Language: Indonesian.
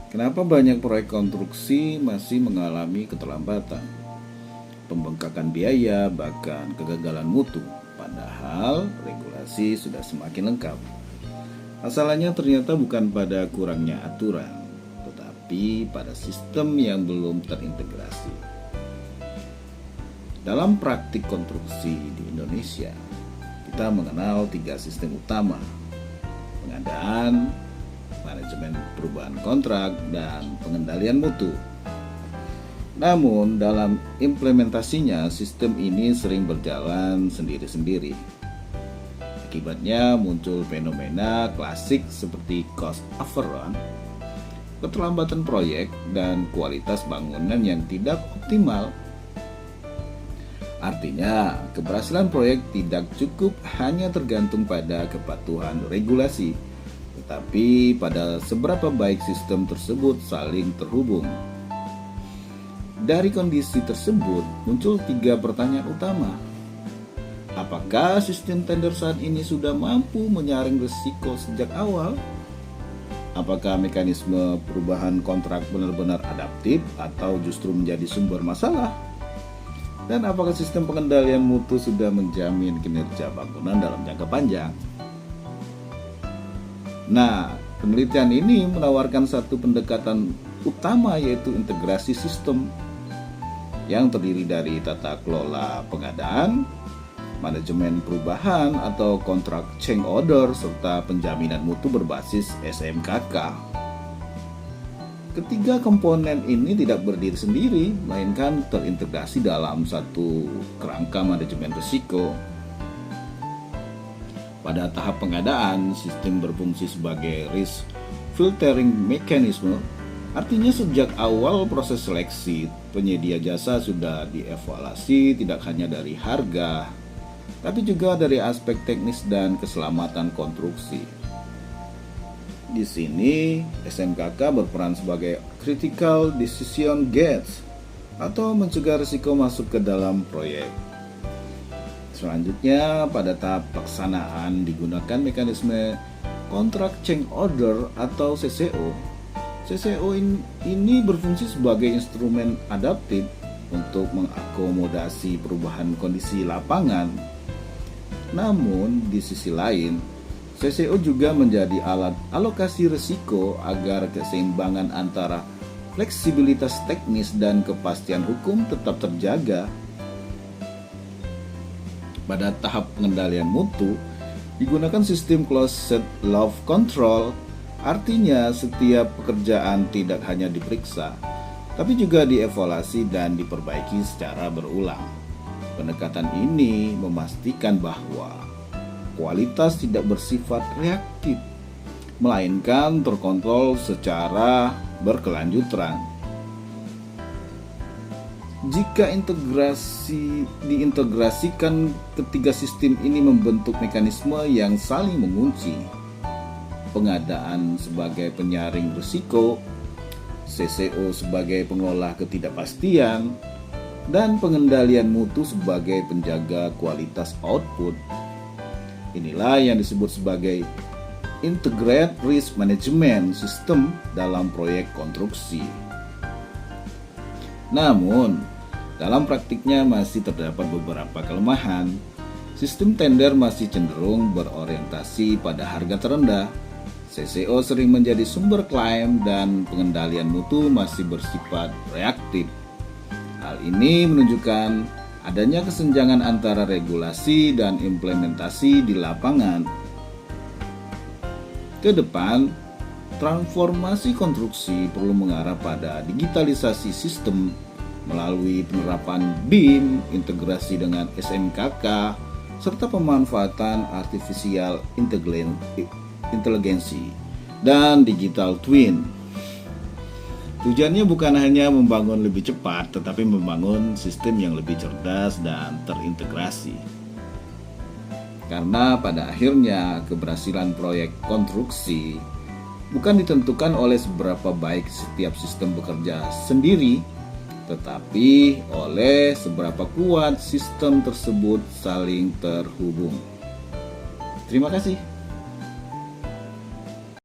Kenapa banyak proyek konstruksi masih mengalami keterlambatan, pembengkakan biaya, bahkan kegagalan mutu, padahal regulasi sudah semakin lengkap? Masalahnya ternyata bukan pada kurangnya aturan, tetapi pada sistem yang belum terintegrasi. Dalam praktik konstruksi di Indonesia, kita mengenal 3 sistem utama: pengadaan, manajemen perubahan kontrak, dan pengendalian mutu. Namun dalam implementasinya sistem ini sering berjalan sendiri-sendiri. Akibatnya muncul fenomena klasik seperti cost overrun, keterlambatan proyek, dan kualitas bangunan yang tidak optimal. Artinya, keberhasilan proyek tidak cukup hanya tergantung pada kepatuhan regulasi, tetapi pada seberapa baik sistem tersebut saling terhubung. Dari kondisi tersebut muncul 3 pertanyaan utama. Apakah sistem tender saat ini sudah mampu menyaring risiko sejak awal? Apakah mekanisme perubahan kontrak benar-benar adaptif atau justru menjadi sumber masalah? Dan apakah sistem pengendalian mutu sudah menjamin kinerja bangunan dalam jangka panjang? Nah, penelitian ini menawarkan satu pendekatan utama, yaitu integrasi sistem yang terdiri dari tata kelola pengadaan, manajemen perubahan atau kontrak change order, serta penjaminan mutu berbasis SMKK. Ketiga komponen ini tidak berdiri sendiri, melainkan terintegrasi dalam satu kerangka manajemen risiko. Pada tahap pengadaan, sistem berfungsi sebagai risk filtering mechanism. Artinya sejak awal proses seleksi, penyedia jasa sudah dievaluasi tidak hanya dari harga, tapi juga dari aspek teknis dan keselamatan konstruksi. Di sini, SMKK berperan sebagai critical decision gates atau mencegah risiko masuk ke dalam proyek. Selanjutnya, pada tahap pelaksanaan digunakan mekanisme Contract Change Order atau CCO. CCO ini berfungsi sebagai instrumen adaptif untuk mengakomodasi perubahan kondisi lapangan. Namun, di sisi lain, CCO juga menjadi alat alokasi risiko agar keseimbangan antara fleksibilitas teknis dan kepastian hukum tetap terjaga. Pada tahap pengendalian mutu, digunakan sistem closed loop control. Artinya setiap pekerjaan tidak hanya diperiksa, tapi juga dievaluasi dan diperbaiki secara berulang. Pendekatan ini memastikan bahwa kualitas tidak bersifat reaktif, melainkan terkontrol secara berkelanjutan. Jika diintegrasikan, ketiga sistem ini membentuk mekanisme yang saling mengunci. Pengadaan sebagai penyaring risiko, CCO sebagai pengolah ketidakpastian, dan pengendalian mutu sebagai penjaga kualitas output. Inilah yang disebut sebagai Integrated Risk Management System dalam proyek konstruksi. Namun, dalam praktiknya masih terdapat beberapa kelemahan. Sistem tender masih cenderung berorientasi pada harga terendah. CCO sering menjadi sumber klaim dan pengendalian mutu masih bersifat reaktif. Hal ini menunjukkan adanya kesenjangan antara regulasi dan implementasi di lapangan. Ke depan, transformasi konstruksi perlu mengarah pada digitalisasi sistem melalui penerapan BIM, integrasi dengan SMKK, serta pemanfaatan artificial intelligence dan digital twin. Tujuannya bukan hanya membangun lebih cepat, tetapi membangun sistem yang lebih cerdas dan terintegrasi. Karena pada akhirnya keberhasilan proyek konstruksi bukan ditentukan oleh seberapa baik setiap sistem bekerja sendiri, tetapi oleh seberapa kuat sistem tersebut saling terhubung. Terima kasih.